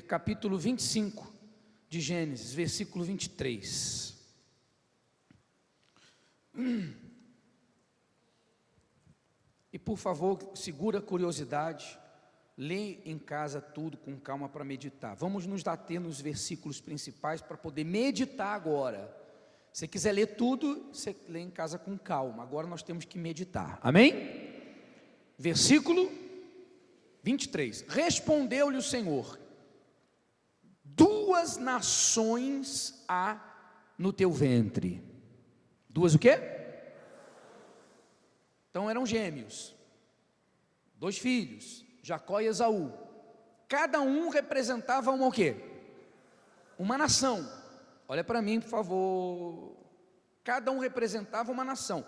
capítulo 25 de Gênesis, versículo 23. E por favor, segura a curiosidade, lê em casa tudo com calma para meditar. Vamos nos ater nos versículos principais para poder meditar agora. Se quiser ler tudo, você lê em casa com calma. Agora nós temos que meditar. Amém? Versículo 23. Respondeu-lhe o Senhor: duas nações há no teu ventre. Duas o quê? Então eram gêmeos, 2 filhos, Jacó e Esaú. Cada um representava uma o quê? Uma nação. Olha para mim, por favor. Cada um representava uma nação.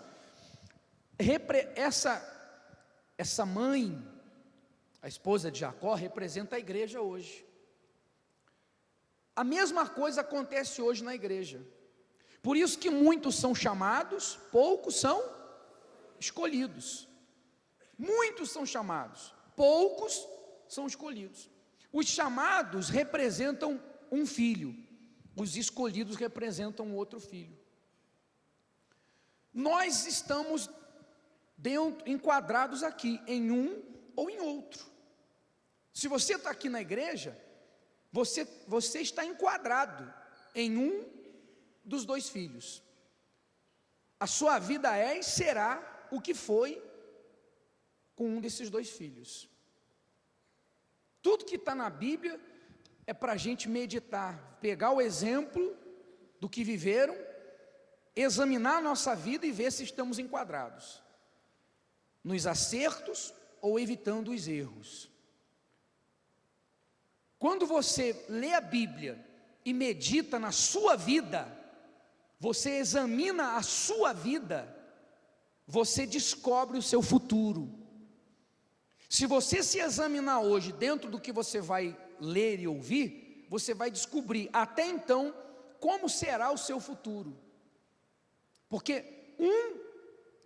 Essa mãe, a esposa de Jacó, representa a igreja hoje. A mesma coisa acontece hoje na igreja. Por isso que muitos são chamados, poucos são escolhidos. Muitos são chamados, poucos são escolhidos. Os chamados representam um filho, os escolhidos representam outro filho. Nós estamos enquadrados aqui em um ou em outro. Se você está aqui na igreja, você está enquadrado em um dos 2 filhos. A sua vida é e será o que foi com um desses 2 filhos. Tudo que está na Bíblia é para a gente meditar, pegar o exemplo do que viveram, examinar a nossa vida e ver se estamos enquadrados nos acertos ou evitando os erros. Quando você lê a Bíblia e medita na sua vida, você examina a sua vida, você descobre o seu futuro. Se você se examinar hoje dentro do que você vai ler e ouvir, você vai descobrir até então como será o seu futuro. Porque um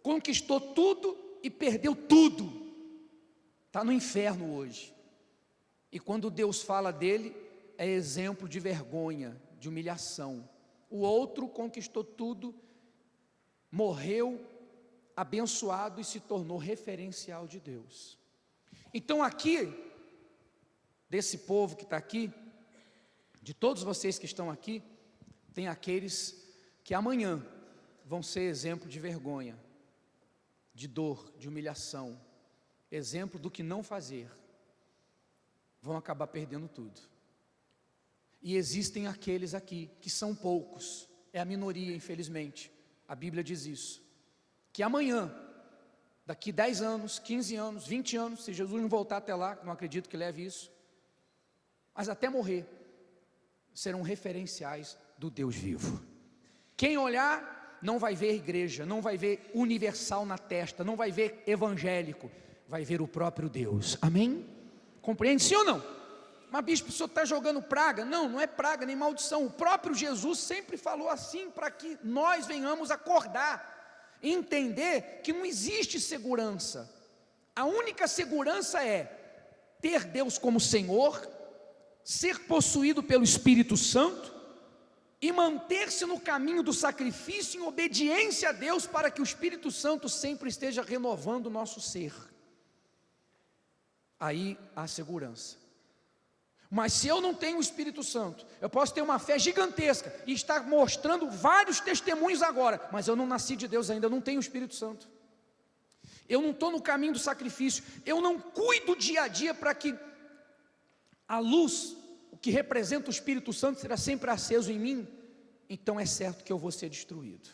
conquistou tudo e perdeu tudo, está no inferno hoje. E quando Deus fala dele, é exemplo de vergonha, de humilhação. O outro conquistou tudo, morreu abençoado e se tornou referencial de Deus. Então aqui, desse povo que está aqui, de todos vocês que estão aqui, tem aqueles que amanhã vão ser exemplo de vergonha, de dor, de humilhação, exemplo do que não fazer, vão acabar perdendo tudo. E existem aqueles aqui, que são poucos, é a minoria infelizmente, a Bíblia diz isso, que amanhã, daqui 10 anos, 15 anos, 20 anos, se Jesus não voltar até lá, não acredito que leve isso, mas até morrer, serão referenciais do Deus vivo. Quem olhar, não vai ver igreja, não vai ver universal na testa, não vai ver evangélico, vai ver o próprio Deus, amém? Compreende sim ou não? Mas bispo, o senhor está jogando praga? Não, não é praga nem maldição, o próprio Jesus sempre falou assim, para que nós venhamos acordar, entender que não existe segurança. A única segurança é ter Deus como Senhor, ser possuído pelo Espírito Santo e manter-se no caminho do sacrifício em obediência a Deus, para que o Espírito Santo sempre esteja renovando o nosso ser. Aí há segurança. Mas se eu não tenho o Espírito Santo, eu posso ter uma fé gigantesca e estar mostrando vários testemunhos agora, mas eu não nasci de Deus ainda, eu não tenho o Espírito Santo. Eu não estou no caminho do sacrifício, eu não cuido dia a dia para que a luz, o que representa o Espírito Santo, será sempre aceso em mim, então é certo que eu vou ser destruído.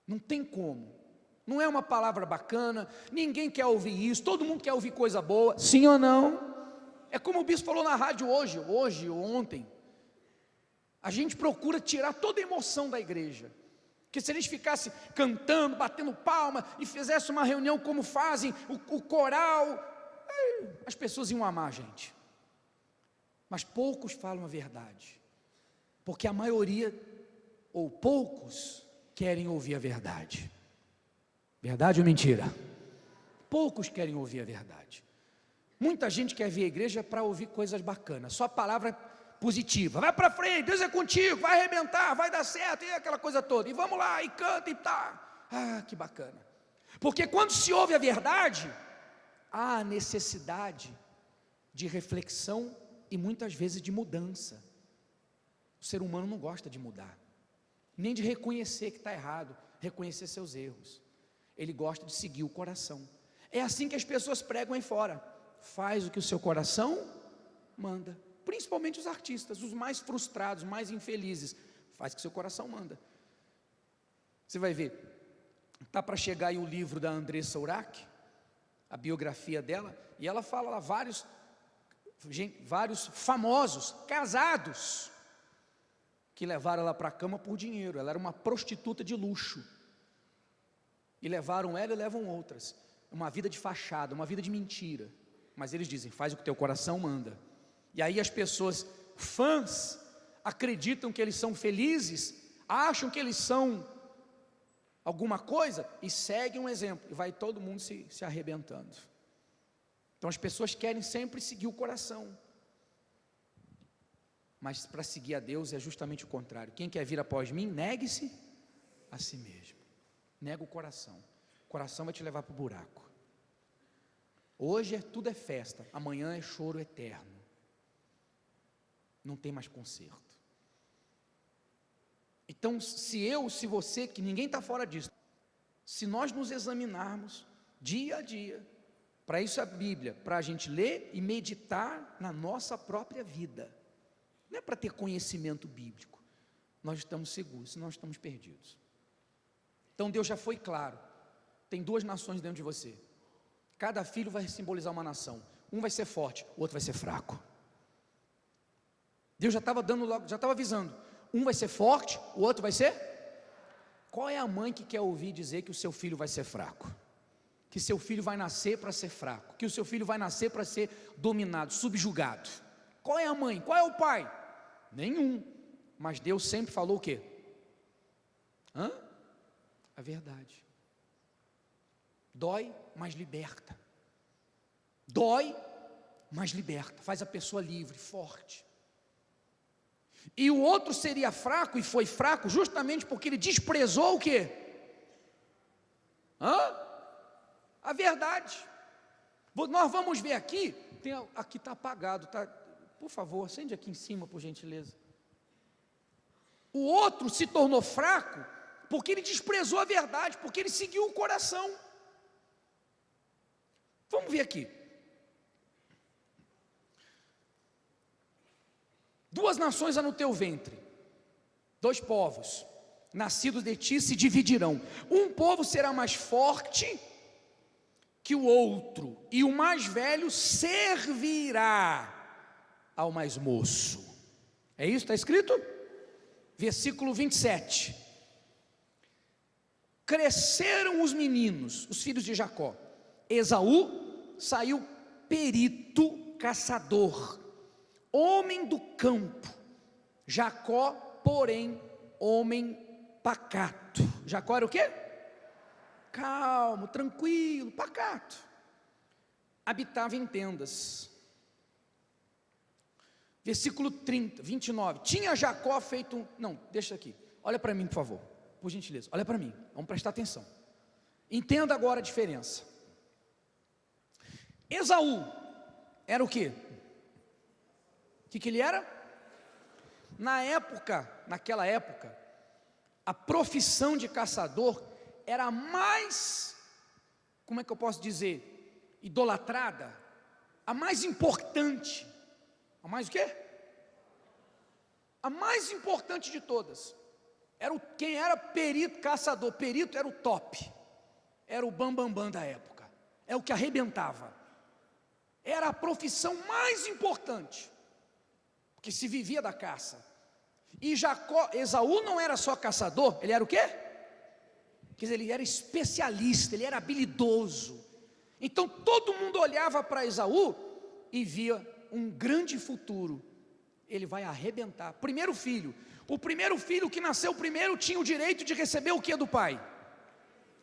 Não tem como. Não é uma palavra bacana, ninguém quer ouvir isso, todo mundo quer ouvir coisa boa, sim ou não? É como o bispo falou na rádio hoje ou ontem, a gente procura tirar toda a emoção da igreja, porque se a gente ficasse cantando, batendo palma, e fizesse uma reunião como fazem, o coral, as pessoas iam amar a gente, mas poucos falam a verdade, porque a maioria, ou poucos, querem ouvir a verdade. Verdade ou mentira? Poucos querem ouvir a verdade. Muita gente quer vir à igreja para ouvir coisas bacanas, só palavra positiva. Vai para frente, Deus é contigo, vai arrebentar, vai dar certo, e aquela coisa toda. E vamos lá, e canta e tá. Ah, que bacana. Porque quando se ouve a verdade, há a necessidade de reflexão e muitas vezes de mudança. O ser humano não gosta de mudar, nem de reconhecer que está errado, reconhecer seus erros. Ele gosta de seguir o coração. É assim que as pessoas pregam aí fora: faz o que o seu coração manda. Principalmente os artistas, os mais frustrados, mais infelizes, faz o que o seu coração manda. Você vai ver, está para chegar aí o livro da Andressa Urach, a biografia dela, e ela fala lá vários famosos, casados, que levaram ela para a cama por dinheiro. Ela era uma prostituta de luxo, e levaram ela e levam outras. Uma vida de fachada, uma vida de mentira, mas eles dizem: faz o que teu coração manda. E aí as pessoas, fãs, acreditam que eles são felizes, acham que eles são alguma coisa, e seguem um exemplo, e vai todo mundo se arrebentando. Então as pessoas querem sempre seguir o coração, mas para seguir a Deus é justamente o contrário. Quem quer vir após mim, negue-se a si mesmo. Nega o coração. O coração vai te levar para o buraco. Hoje tudo é festa, amanhã é choro eterno. Não tem mais conserto. Então, se você, que ninguém está fora disso, se nós nos examinarmos dia a dia, para isso a Bíblia, para a gente ler e meditar na nossa própria vida, não é para ter conhecimento bíblico, nós estamos seguros, senão nós estamos perdidos. Então Deus já foi claro: tem duas nações dentro de você, cada filho vai simbolizar uma nação, um vai ser forte, o outro vai ser fraco. Deus já estava dando logo, já estava avisando: um vai ser forte, o outro vai ser. Qual é a mãe que quer ouvir dizer que o seu filho vai ser fraco? Que seu filho vai nascer para ser fraco, que o seu filho vai nascer para ser dominado, subjugado? Qual é a mãe? Qual é o pai? Nenhum. Mas Deus sempre falou o quê? A verdade. Dói, mas liberta. Dói, mas liberta. Faz a pessoa livre, forte. E o outro seria fraco, e foi fraco justamente porque ele desprezou o quê? A verdade. Nós vamos ver aqui, aqui está apagado, tá? Por favor, acende aqui em cima, por gentileza. O outro se tornou fraco porque ele desprezou a verdade, porque ele seguiu o coração. Vamos ver aqui. Duas nações há no teu ventre, dois povos, nascidos de ti se dividirão. Um povo será mais forte que o outro, e o mais velho servirá ao mais moço. É isso que está escrito? Versículo 27. Cresceram os meninos, os filhos de Jacó. Esaú saiu perito caçador, homem do campo. Jacó, porém, homem pacato. Jacó era o quê? Calmo, tranquilo, pacato. Habitava em tendas. Versículo 29. Tinha Jacó feito não, deixa aqui. Olha para mim, por favor, por gentileza. Olha para mim, vamos prestar atenção. Entenda agora a diferença. Esaú era o quê? O que ele era? Naquela época, a profissão de caçador era a mais, como é que eu posso dizer, idolatrada, a mais importante. A mais o quê? A mais importante de todas. Quem era perito caçador, perito era o top, era o bambambam da época, é o que arrebentava, era a profissão mais importante, porque se vivia da caça. E Esaú não era só caçador, ele era o quê? Quer dizer, ele era especialista, ele era habilidoso. Então todo mundo olhava para Esaú e via um grande futuro. Ele vai arrebentar. O primeiro filho que nasceu primeiro tinha o direito de receber o que do pai?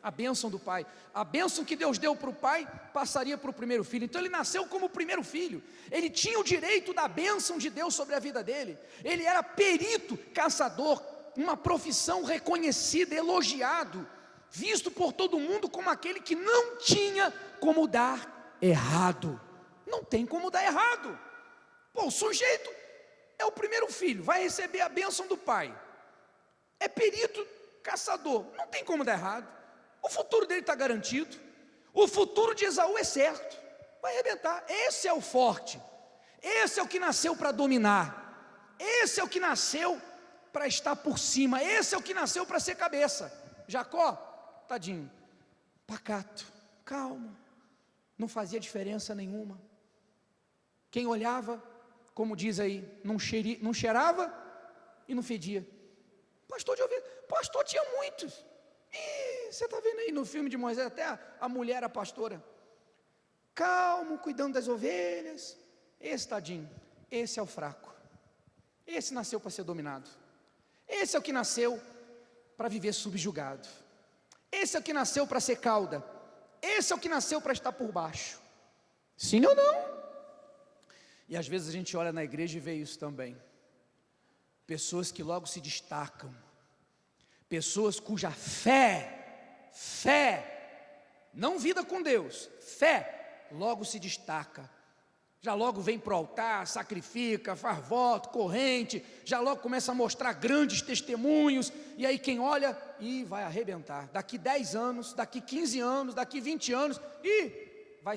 A bênção do pai, a bênção que Deus deu para o pai, passaria para o primeiro filho. Então ele nasceu como o primeiro filho, ele tinha o direito da bênção de Deus sobre a vida dele. Ele era perito caçador, uma profissão reconhecida, elogiado, visto por todo mundo como aquele que não tinha como dar errado. Não tem como dar errado. Pô, o sujeito é o primeiro filho, vai receber a bênção do pai, é perito caçador, não tem como dar errado. O futuro dele está garantido. O futuro de Esaú é certo, vai arrebentar. Esse é o forte, esse é o que nasceu para dominar, esse é o que nasceu para estar por cima, esse é o que nasceu para ser cabeça. Jacó, tadinho, pacato, calmo, não fazia diferença nenhuma. Quem olhava, como diz aí, não cheirava e não fedia. Pastor de ovelha, pastor tinha muitos. E você está vendo aí no filme de Moisés, até a mulher era pastora, calmo, cuidando das ovelhas. Esse tadinho, esse é o fraco, esse nasceu para ser dominado, esse é o que nasceu para viver subjugado, esse é o que nasceu para ser cauda, esse é o que nasceu para estar por baixo. Sim ou não? E às vezes a gente olha na igreja e vê isso também, pessoas que logo se destacam, pessoas cuja fé, não vida com Deus, fé, logo se destaca, já logo vem para o altar, sacrifica, faz voto, corrente, já logo começa a mostrar grandes testemunhos, e aí quem olha, e vai arrebentar, daqui 10 anos, daqui 15 anos, daqui 20 anos, e vai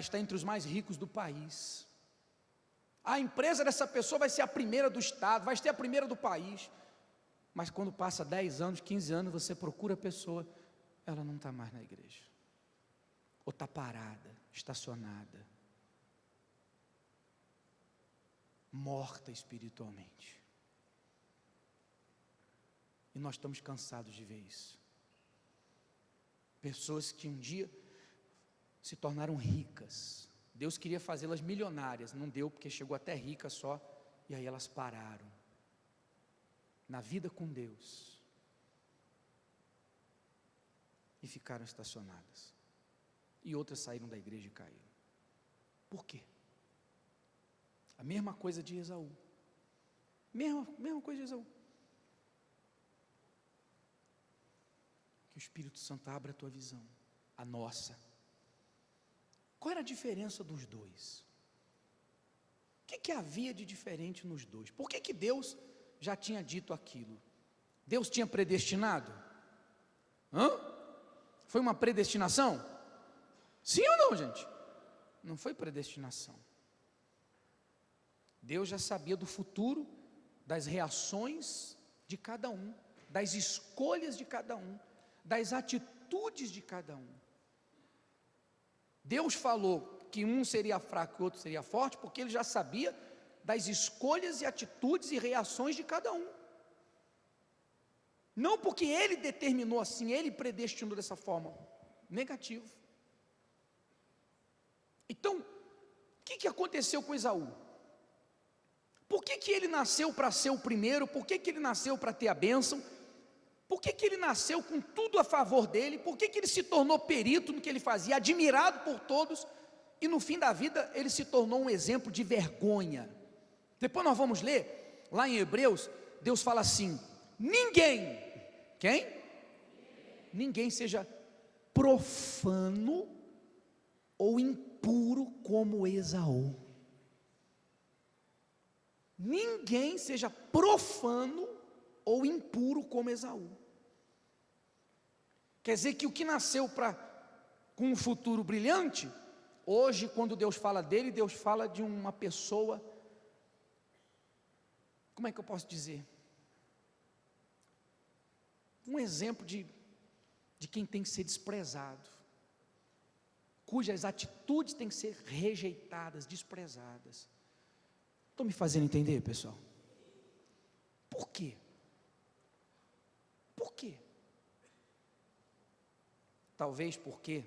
estar entre os mais ricos do país, a empresa dessa pessoa vai ser a primeira do estado, vai ser a primeira do país. Mas quando passa 10 anos, 15 anos, você procura a pessoa, ela não está mais na igreja, ou está parada, estacionada, morta espiritualmente. E nós estamos cansados de ver isso. Pessoas que um dia se tornaram ricas, Deus queria fazê-las milionárias, não deu porque chegou até rica só, e aí elas pararam na vida com Deus e ficaram estacionadas, e outras saíram da igreja e caíram. Por quê? A mesma coisa de Esaú, mesma coisa de Esaú. Que o Espírito Santo abra a tua visão, a nossa. Qual era a diferença dos dois? O que havia de diferente nos dois? Por que Deus já tinha dito aquilo? Deus tinha predestinado? Foi uma predestinação? Sim ou não, gente? Não foi predestinação. Deus já sabia do futuro, das reações de cada um, das escolhas de cada um, das atitudes de cada um. Deus falou que um seria fraco e o outro seria forte, porque Ele já sabia das escolhas e atitudes e reações de cada um. Não porque Ele determinou assim, Ele predestinou dessa forma. Negativo. Então, o que aconteceu com Esaú? Por que ele nasceu para ser o primeiro? Por que ele nasceu para ter a bênção? Por que ele nasceu com tudo a favor dele? Por que ele se tornou perito no que ele fazia, admirado por todos, e no fim da vida ele se tornou um exemplo de vergonha? Depois nós vamos ler, lá em Hebreus, Deus fala assim: ninguém, quem? Ninguém seja profano ou impuro como Esaú. Ninguém seja profano ou impuro como Esaú. Quer dizer que o que nasceu com um futuro brilhante, hoje quando Deus fala dele, Deus fala de uma pessoa, como é que eu posso dizer? Um exemplo de quem tem que ser desprezado, cujas atitudes têm que ser rejeitadas, desprezadas. Estão me fazendo entender, pessoal? Por quê? Por quê? Talvez porque,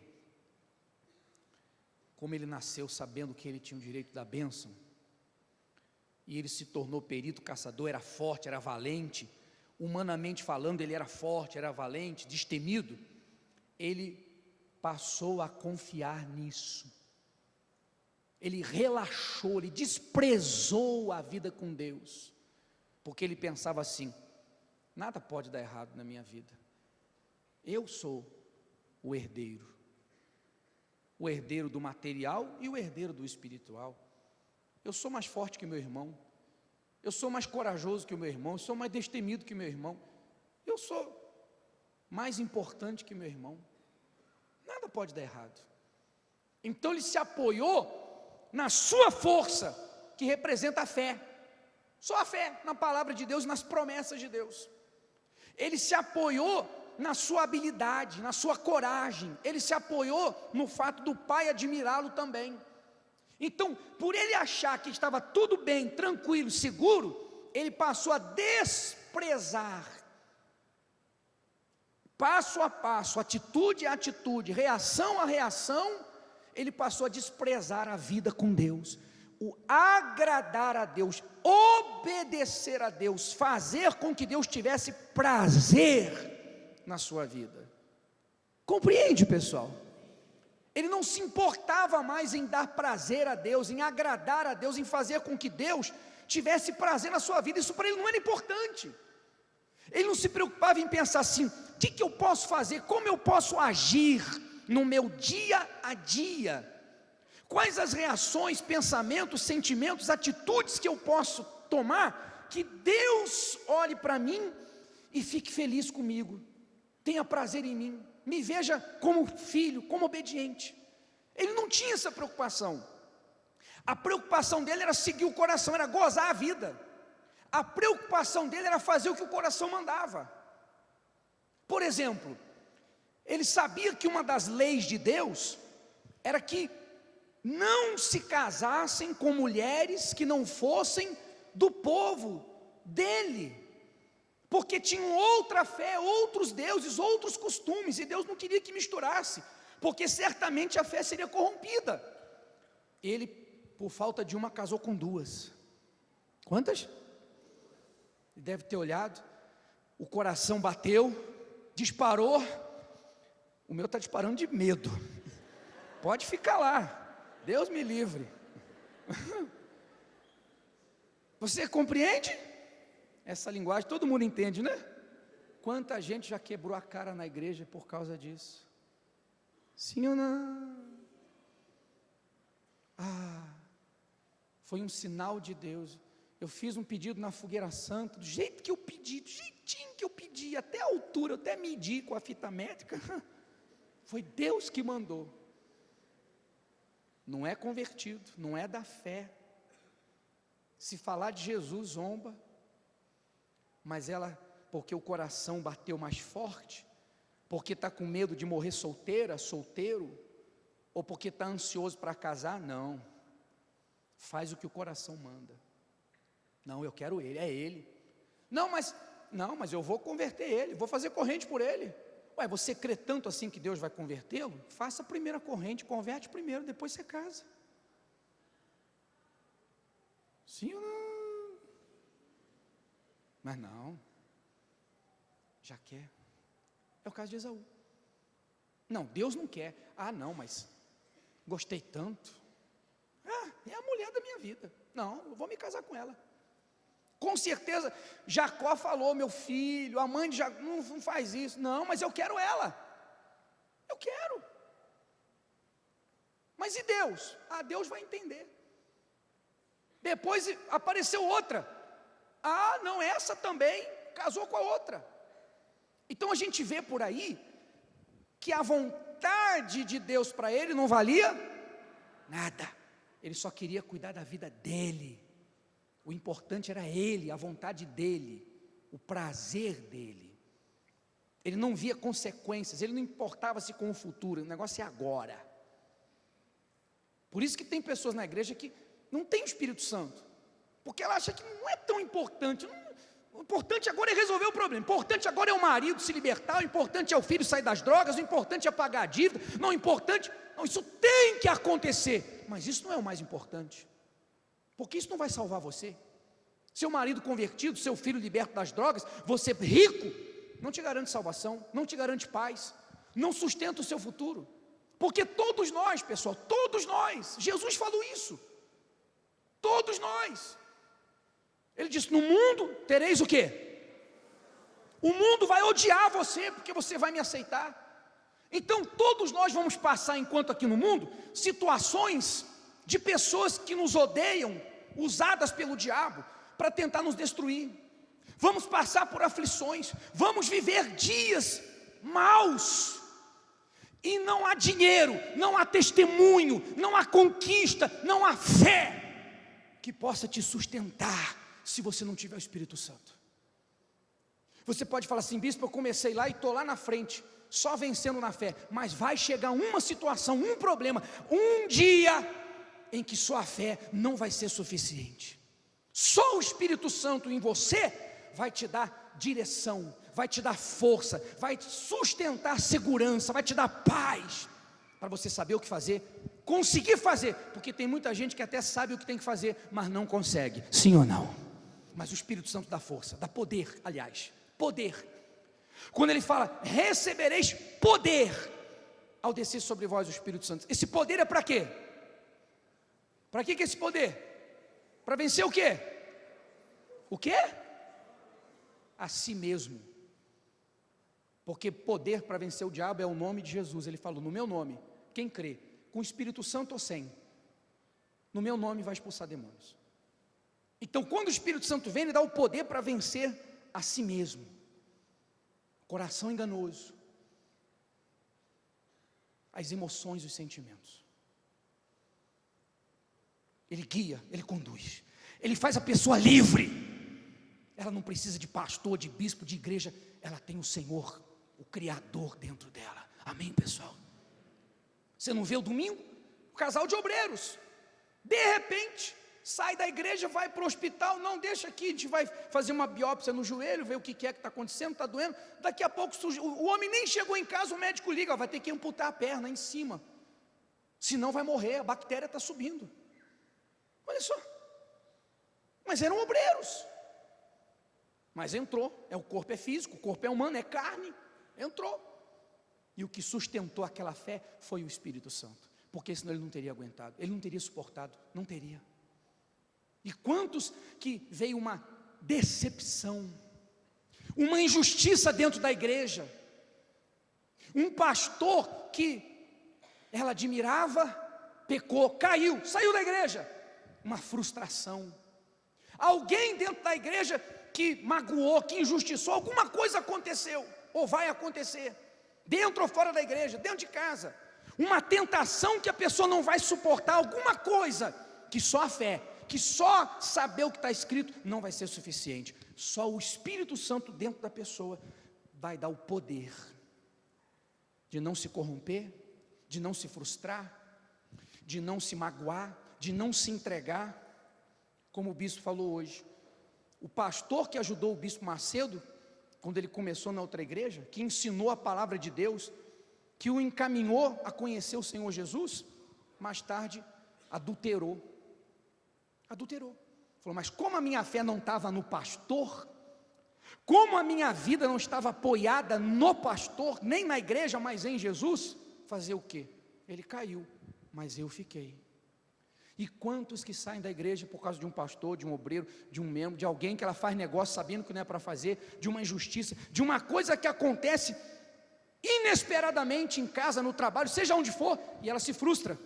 como ele nasceu sabendo que ele tinha o direito da bênção, e ele se tornou perito caçador, era forte, era valente, humanamente falando ele era forte, era valente, destemido, ele passou a confiar nisso. Ele relaxou, ele desprezou a vida com Deus, porque ele pensava assim: nada pode dar errado na minha vida, eu sou o herdeiro do material e o herdeiro do espiritual. Eu sou mais forte que meu irmão, eu sou mais corajoso que o meu irmão, eu sou mais destemido que meu irmão, eu sou mais importante que meu irmão, nada pode dar errado. Então ele se apoiou na sua força, que representa a fé, só a fé na palavra de Deus, nas promessas de Deus. Ele se apoiou na sua habilidade, na sua coragem, ele se apoiou no fato do pai admirá-lo também. Então, por ele achar que estava tudo bem, tranquilo, seguro, ele passou a desprezar, passo a passo, atitude a atitude, reação a reação, ele passou a desprezar a vida com Deus, o agradar a Deus, obedecer a Deus, fazer com que Deus tivesse prazer na sua vida. Compreende, pessoal? Ele não se importava mais em dar prazer a Deus, em agradar a Deus, em fazer com que Deus tivesse prazer na sua vida. Isso para ele não era importante. Ele não se preocupava em pensar assim: o que eu posso fazer, como eu posso agir no meu dia a dia, quais as reações, pensamentos, sentimentos, atitudes que eu posso tomar, que Deus olhe para mim e fique feliz comigo, tenha prazer em mim, me veja como filho, como obediente. Ele não tinha essa preocupação. A preocupação dele era seguir o coração, era gozar a vida. A preocupação dele era fazer o que o coração mandava. Por exemplo, ele sabia que uma das leis de Deus era que não se casassem com mulheres que não fossem do povo dele, porque tinham outra fé, outros deuses, outros costumes, e Deus não queria que misturasse, porque certamente a fé seria corrompida. Ele, por falta de uma, casou com duas. Quantas? Ele deve ter olhado, o coração bateu, disparou. O meu está disparando de medo. Pode ficar lá, Deus me livre. Você compreende? Essa linguagem todo mundo entende, né? Quanta gente já quebrou a cara na igreja por causa disso? Sim ou não? Foi um sinal de Deus. Eu fiz um pedido na fogueira santa, do jeito que eu pedi, do jeitinho que eu pedi, até a altura, eu até medi com a fita métrica. Foi Deus que mandou. Não é convertido, não é da fé. Se falar de Jesus, zomba. Mas ela, porque o coração bateu mais forte, porque está com medo de morrer solteira, solteiro, ou porque está ansioso para casar, não. Faz o que o coração manda. Não, eu quero ele, é ele. Não, mas eu vou converter ele, vou fazer corrente por ele. Ué, você crê tanto assim que Deus vai convertê-lo? Faça a primeira corrente, converte primeiro, depois você casa. Sim ou não? Mas não, já quer. É o caso de Esaú. Não, Deus não quer. Não, mas gostei tanto. É a mulher da minha vida. Não, eu vou me casar com ela. Com certeza, Jacó falou: meu filho, a mãe de Jacó não faz isso. Não, mas eu quero ela. Eu quero. Mas e Deus? Deus vai entender. Depois apareceu outra. Não, essa também casou com a outra. Então a gente vê por aí que a vontade de Deus para ele não valia nada. Ele só queria cuidar da vida dele. O importante era ele, a vontade dele, o prazer dele. Ele não via consequências, ele não importava-se com o futuro, o negócio é agora. Por isso que tem pessoas na igreja que não tem o Espírito Santo, porque ela acha que não é tão importante. O importante agora é resolver o problema, o importante agora é o marido se libertar, o importante é o filho sair das drogas, o importante é pagar a dívida, isso tem que acontecer, mas isso não é o mais importante, porque isso não vai salvar você. Seu marido convertido, seu filho liberto das drogas, você rico, não te garante salvação, não te garante paz. não sustenta o seu futuro. Porque todos nós, pessoal, todos nós, Jesus falou isso, todos nós. Ele disse: no mundo tereis o quê? O mundo vai odiar você, porque você vai me aceitar. Então todos nós vamos passar, enquanto aqui no mundo, situações de pessoas que nos odeiam, usadas pelo diabo, para tentar nos destruir. Vamos passar por aflições, vamos viver dias maus, e não há dinheiro, não há testemunho, não há conquista, não há fé que possa te sustentar, se você não tiver o Espírito Santo. Você pode falar assim: bispo, eu comecei lá e estou lá na frente, só vencendo na fé. Mas vai chegar uma situação, um problema, um dia em que sua fé não vai ser suficiente. Só o Espírito Santo em você vai te dar direção, vai te dar força, vai te sustentar segurança, vai te dar paz, para você saber o que fazer, conseguir fazer. Porque tem muita gente que até sabe o que tem que fazer, mas não consegue, sim ou não? Mas o Espírito Santo dá força, dá poder, aliás, poder. Quando ele fala: recebereis poder ao descer sobre vós o Espírito Santo. Esse poder é para quê? Para que esse poder? Para vencer o quê? O quê? A si mesmo. Porque poder para vencer o diabo é o nome de Jesus. Ele falou: no meu nome, quem crê, com o Espírito Santo ou sem, no meu nome vai expulsar demônios. Então quando o Espírito Santo vem, ele dá o poder para vencer a si mesmo. Coração enganoso, as emoções e os sentimentos. Ele guia, ele conduz, ele faz a pessoa livre. Ela não precisa de pastor, de bispo, de igreja. Ela tem o Senhor, o Criador dentro dela. Amém, pessoal? Você não vê o domingo? O casal de obreiros, de repente, sai da igreja, vai para o hospital. Não, deixa aqui, a gente vai fazer uma biópsia no joelho, ver o que é que está acontecendo, está doendo. Daqui a pouco, o homem nem chegou em casa, o médico liga: vai ter que amputar a perna em cima, senão vai morrer, a bactéria está subindo. Olha só, mas eram obreiros. Mas entrou, o corpo é físico, o corpo é humano, é carne, entrou. E o que sustentou aquela fé foi o Espírito Santo, porque senão ele não teria aguentado, ele não teria suportado, não teria. E quantos que veio uma decepção, uma injustiça dentro da igreja, um pastor que ela admirava, pecou, caiu, saiu da igreja, uma frustração. Alguém dentro da igreja que magoou, que injustiçou, alguma coisa aconteceu, ou vai acontecer, dentro ou fora da igreja, dentro de casa, uma tentação que a pessoa não vai suportar, alguma coisa, que só a fé, que só saber o que está escrito não vai ser suficiente. Só o Espírito Santo dentro da pessoa vai dar o poder de não se corromper, de não se frustrar, de não se magoar, de não se entregar. Como o bispo falou hoje, o pastor que ajudou o bispo Macedo, quando ele começou na outra igreja, que ensinou a palavra de Deus, que o encaminhou a conhecer o Senhor Jesus, mais tarde adulterou. Falou: mas como a minha fé não estava no pastor, como a minha vida não estava apoiada no pastor, nem na igreja, mas em Jesus, fazer o quê? Ele caiu, mas eu fiquei. E quantos que saem da igreja por causa de um pastor, de um obreiro, de um membro, de alguém que ela faz negócio sabendo que não é para fazer, de uma injustiça, de uma coisa que acontece inesperadamente em casa, no trabalho, seja onde for, e ela se frustra,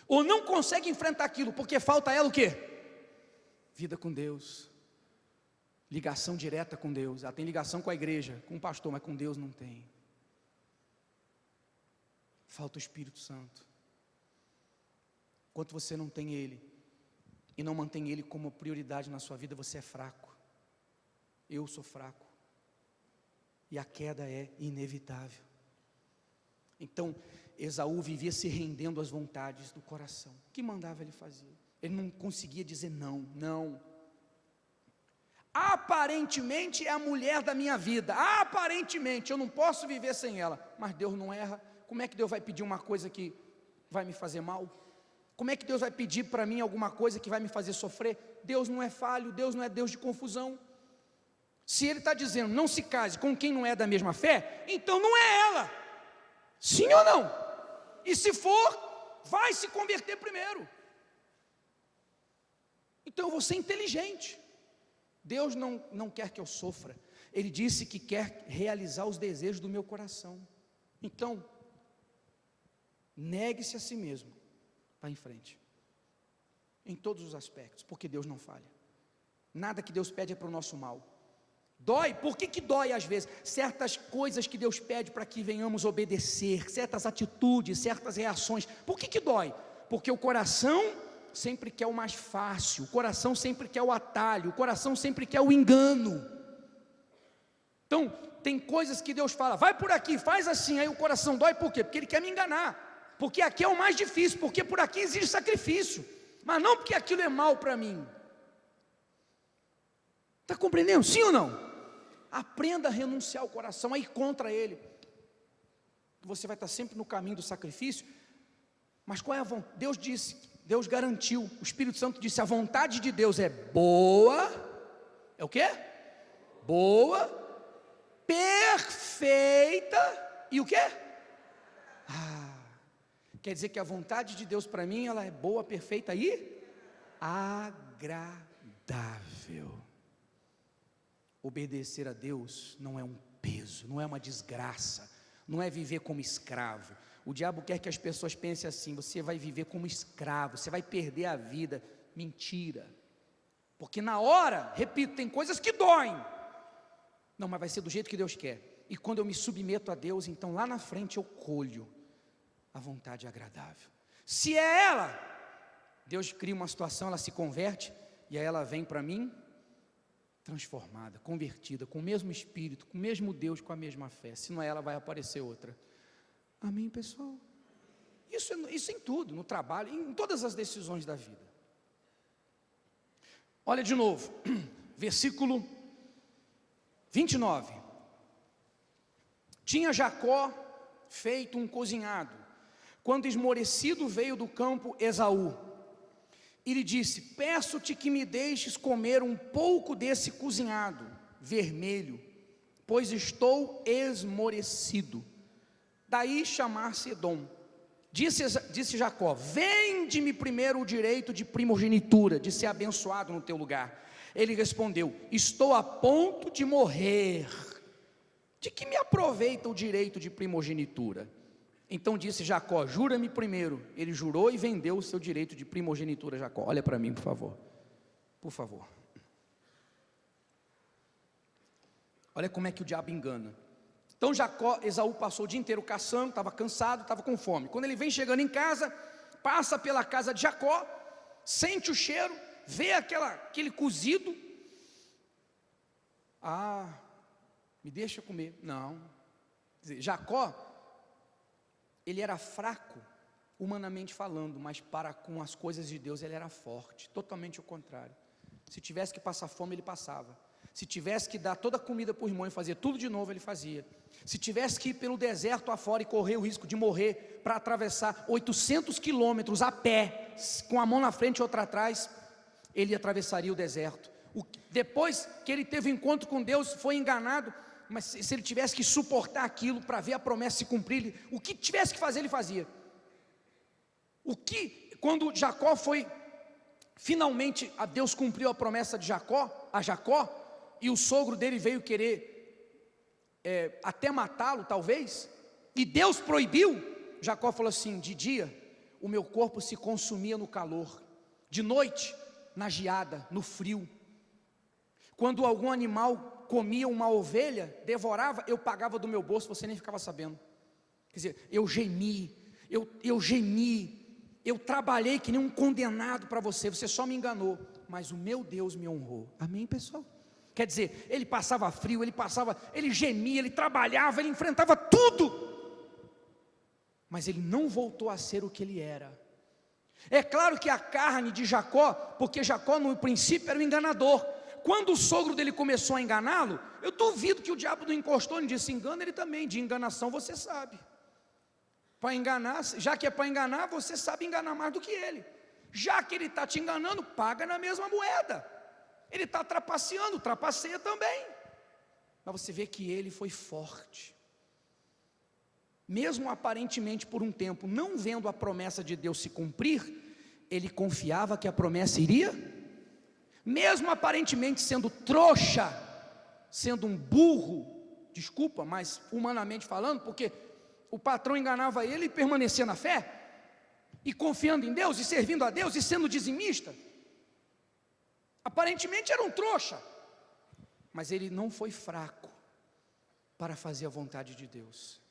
ou não consegue enfrentar aquilo, porque falta a ela o quê? Vida com Deus, ligação direta com Deus. Ela tem ligação com a igreja, com o pastor, mas com Deus não tem. Falta o Espírito Santo. Enquanto você não tem Ele, e não mantém Ele como prioridade na sua vida, você é fraco. Eu sou fraco, e a queda é inevitável. Então Esaú vivia se rendendo às vontades do coração. O que mandava ele fazer? Ele não conseguia dizer não. Aparentemente é a mulher da minha vida, aparentemente eu não posso viver sem ela, mas Deus não erra. Como é que Deus vai pedir uma coisa que vai me fazer mal? Como é que Deus vai pedir para mim alguma coisa que vai me fazer sofrer? Deus não é falho, Deus não é Deus de confusão. Se Ele está dizendo: não se case com quem não é da mesma fé, então não é ela. Sim ou não? E se for, vai se converter primeiro. Então eu vou ser inteligente. Deus não quer que eu sofra. Ele disse que quer realizar os desejos do meu coração. Então, negue-se a si mesmo, vá em frente, em todos os aspectos, porque Deus não falha. Nada que Deus pede é para o nosso mal. Dói, por que dói às vezes? Certas coisas que Deus pede para que venhamos obedecer, certas atitudes, certas reações, por que dói? Porque o coração sempre quer o mais fácil, o coração sempre quer o atalho, o coração sempre quer o engano. Então, tem coisas que Deus fala, vai por aqui, faz assim, aí o coração dói, por quê? Porque Ele quer me enganar, porque aqui é o mais difícil, porque por aqui exige sacrifício, mas não porque aquilo é mal para mim. Está compreendendo? Sim ou não? Aprenda a renunciar ao coração, a ir contra ele. Você vai estar sempre no caminho do sacrifício, mas qual é a vontade? Deus disse, Deus garantiu, o Espírito Santo disse, a vontade de Deus é boa, é o quê? Boa, perfeita, e o quê? Quer dizer que a vontade de Deus para mim, ela é boa, perfeita e agradável. Obedecer a Deus não é um peso, não é uma desgraça, não é viver como escravo. O diabo quer que as pessoas pensem assim, você vai viver como escravo, você vai perder a vida. Mentira, porque na hora, repito, tem coisas que doem, não, mas vai ser do jeito que Deus quer, e quando eu me submeto a Deus, então lá na frente eu colho a vontade agradável. Se é ela, Deus cria uma situação, ela se converte, e aí ela vem para mim, transformada, convertida, com o mesmo Espírito, com o mesmo Deus, com a mesma fé. Se não é ela, vai aparecer outra. Amém, pessoal? Isso em tudo, no trabalho, em todas as decisões da vida. Olha de novo, versículo 29. Tinha Jacó feito um cozinhado, quando esmorecido veio do campo Esaú, e lhe disse, peço-te que me deixes comer um pouco desse cozinhado vermelho, pois estou esmorecido. Daí chamar-se Edom. Disse Jacó, vende-me primeiro o direito de primogenitura, de ser abençoado no teu lugar. Ele respondeu, estou a ponto de morrer, de que me aproveita o direito de primogenitura? Então disse Jacó, jura-me primeiro. Ele jurou e vendeu o seu direito de primogenitura a Jacó. Olha para mim, por favor. Por favor. Olha como é que o diabo engana. Então Esaú passou o dia inteiro caçando, estava cansado, estava com fome. Quando ele vem chegando em casa, passa pela casa de Jacó, sente o cheiro, vê aquele cozido. Me deixa comer. Não. Quer dizer, Jacó, ele era fraco, humanamente falando, mas para com as coisas de Deus ele era forte, totalmente o contrário. Se tivesse que passar fome, ele passava. Se tivesse que dar toda a comida para o irmão e fazer tudo de novo, ele fazia. Se tivesse que ir pelo deserto afora e correr o risco de morrer, para atravessar 800 quilômetros a pé, com a mão na frente e outra atrás, ele atravessaria o deserto. Depois que ele teve um encontro com Deus, foi enganado, mas se ele tivesse que suportar aquilo para ver a promessa se cumprir, o que tivesse que fazer, ele fazia. Quando Jacó foi, finalmente a Deus cumpriu a promessa de a Jacó, e o sogro dele veio querer até matá-lo talvez, e Deus proibiu, Jacó falou assim, de dia o meu corpo se consumia no calor, de noite na geada, no frio. Quando algum animal comia uma ovelha, devorava, eu pagava do meu bolso, você nem ficava sabendo. Quer dizer, eu gemi, eu trabalhei que nem um condenado para você só me enganou, mas o meu Deus me honrou. Amém, pessoal? Quer dizer, ele passava frio, ele gemia, ele trabalhava, ele enfrentava tudo, mas ele não voltou a ser o que ele era. É claro que a carne de Jacó, porque Jacó no princípio era um enganador. Quando o sogro dele começou a enganá-lo, eu duvido que o diabo não encostou e disse, engana ele também, de enganação você sabe. Para enganar, já que é para enganar, você sabe enganar mais do que ele. Já que ele está te enganando, paga na mesma moeda. Ele está trapaceando, trapaceia também. Mas você vê que ele foi forte. mesmo aparentemente por um tempo, não vendo a promessa de Deus se cumprir, ele confiava que a promessa iria, mesmo aparentemente sendo trouxa, sendo um burro, desculpa, mas humanamente falando, porque o patrão enganava ele e permanecia na fé, e confiando em Deus, e servindo a Deus, e sendo dizimista, aparentemente era um trouxa, mas ele não foi fraco para fazer a vontade de Deus,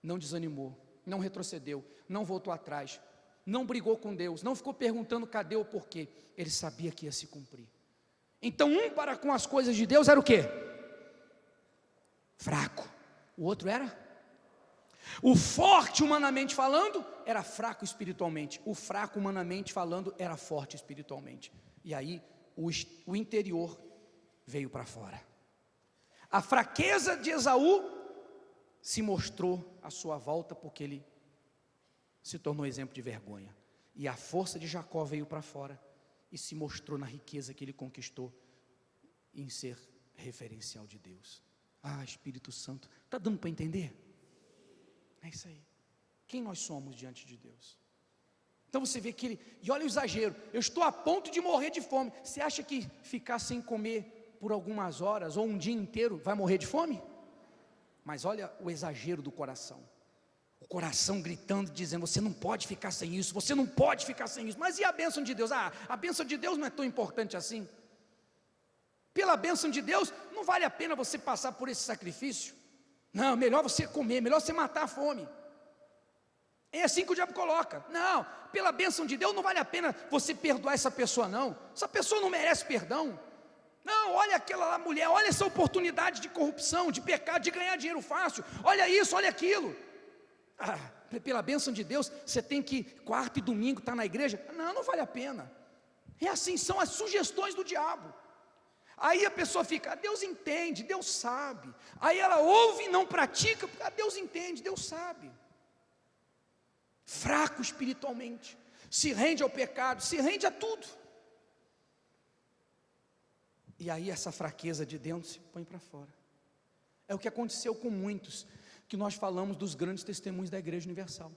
não desanimou, não retrocedeu, não voltou atrás, não brigou com Deus, não ficou perguntando cadê o porquê, ele sabia que ia se cumprir. Então para com as coisas de Deus era o quê? Fraco. O outro era? O forte humanamente falando era fraco espiritualmente, o fraco humanamente falando era forte espiritualmente, e aí o interior veio para fora. A fraqueza de Esaú se mostrou à sua volta, porque ele se tornou exemplo de vergonha, e a força de Jacó veio para fora, e se mostrou na riqueza que ele conquistou, em ser referencial de Deus. Espírito Santo, está dando para entender? É isso aí, quem nós somos diante de Deus. Então você vê que ele, e olha o exagero, eu estou a ponto de morrer de fome, você acha que ficar sem comer por algumas horas, ou um dia inteiro, vai morrer de fome? Mas olha o exagero do coração, o coração gritando, dizendo, você não pode ficar sem isso, você não pode ficar sem isso, mas e a bênção de Deus? A bênção de Deus não é tão importante assim, pela bênção de Deus, não vale a pena você passar por esse sacrifício, não, melhor você comer, melhor você matar a fome, é assim que o diabo coloca, não, pela bênção de Deus não vale a pena você perdoar essa pessoa não, essa pessoa não merece perdão, não, olha aquela lá mulher, olha essa oportunidade de corrupção, de pecado, de ganhar dinheiro fácil, olha isso, olha aquilo, pela bênção de Deus, você tem que quarta e domingo estar na igreja, não vale a pena, é assim, são as sugestões do diabo. Aí a pessoa fica, Deus entende, Deus sabe, aí ela ouve e não pratica, Deus entende, Deus sabe, fraco espiritualmente, se rende ao pecado, se rende a tudo, e aí essa fraqueza de dentro se põe para fora, é o que aconteceu com muitos, que nós falamos dos grandes testemunhos da Igreja Universal,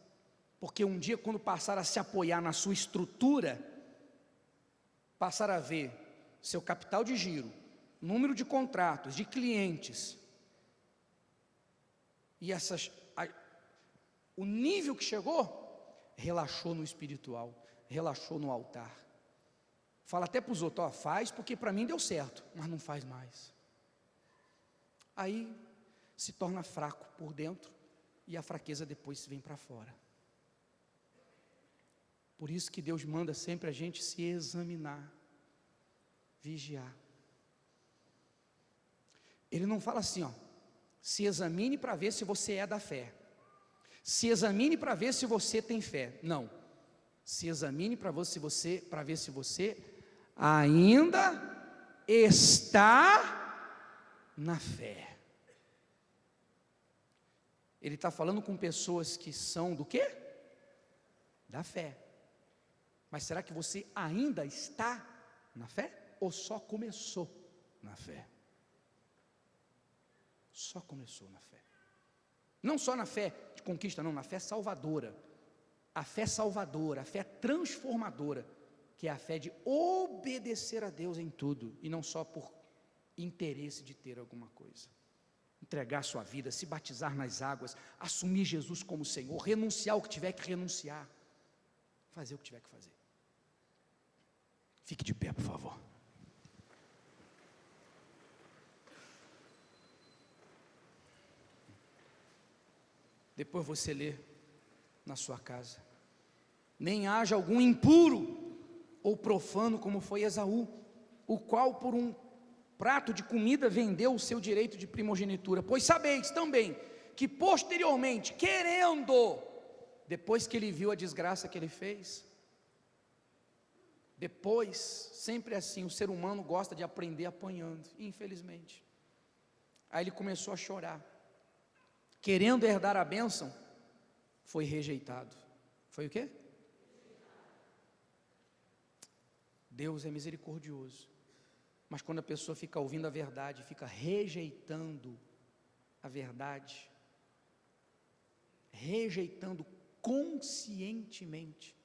porque um dia quando passaram a se apoiar na sua estrutura, passaram a ver seu capital de giro, número de contratos, de clientes, e o nível que chegou, relaxou no espiritual, relaxou no altar, fala até para os outros, faz porque para mim deu certo, mas não faz mais, aí se torna fraco por dentro, e a fraqueza depois vem para fora, por isso que Deus manda sempre a gente se examinar, vigiar. Ele não fala assim, se examine para ver se você é da fé, se examine para ver se você tem fé, não, se examine para ver se você ainda está na fé. Ele está falando com pessoas que são do quê? Da fé, mas será que você ainda está na fé? Ou só começou na fé? Só começou na fé, não só na fé de conquista, não, na fé salvadora, a fé transformadora, que é a fé de obedecer a Deus em tudo, e não só por interesse de ter alguma coisa, entregar sua vida, se batizar nas águas, assumir Jesus como Senhor, renunciar o que tiver que renunciar, fazer o que tiver que fazer. Fique de pé, por favor. Depois você lê na sua casa, nem haja algum impuro ou profano como foi Esaú, o qual por um prato de comida vendeu o seu direito de primogenitura, pois sabeis também, que posteriormente, depois que ele viu a desgraça que ele fez, depois, sempre assim, o ser humano gosta de aprender apanhando, infelizmente, aí ele começou a chorar, querendo herdar a bênção, foi rejeitado. Foi o quê? Deus é misericordioso, mas quando a pessoa fica ouvindo a verdade, fica rejeitando a verdade, rejeitando conscientemente,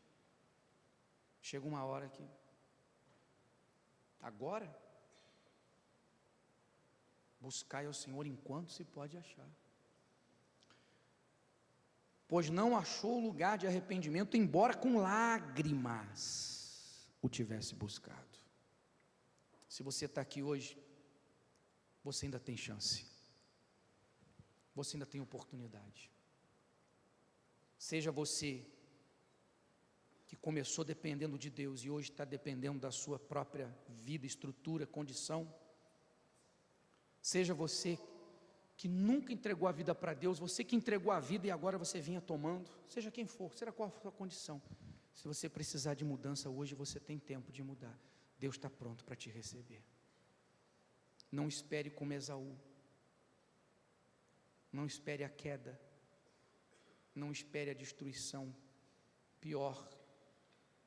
chega uma hora que, agora, buscai ao Senhor enquanto se pode achar, pois não achou lugar de arrependimento, embora com lágrimas o tivesse buscado. Se você está aqui hoje, você ainda tem chance, você ainda tem oportunidade. Seja você que começou dependendo de Deus e hoje está dependendo da sua própria vida, estrutura, condição, seja você que nunca entregou a vida para Deus, você que entregou a vida e agora você vinha tomando, seja quem for, seja qual a sua condição, se você precisar de mudança hoje, você tem tempo de mudar, Deus está pronto para te receber. Não espere como Esaú, não espere a queda, não espere a destruição, pior,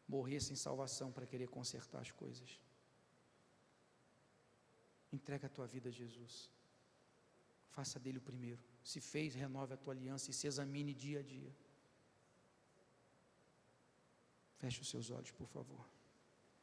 morrer sem salvação para querer consertar as coisas. Entrega a tua vida a Jesus, faça dele o primeiro, se fez, renove a tua aliança e se examine dia a dia. Feche os seus olhos, por favor.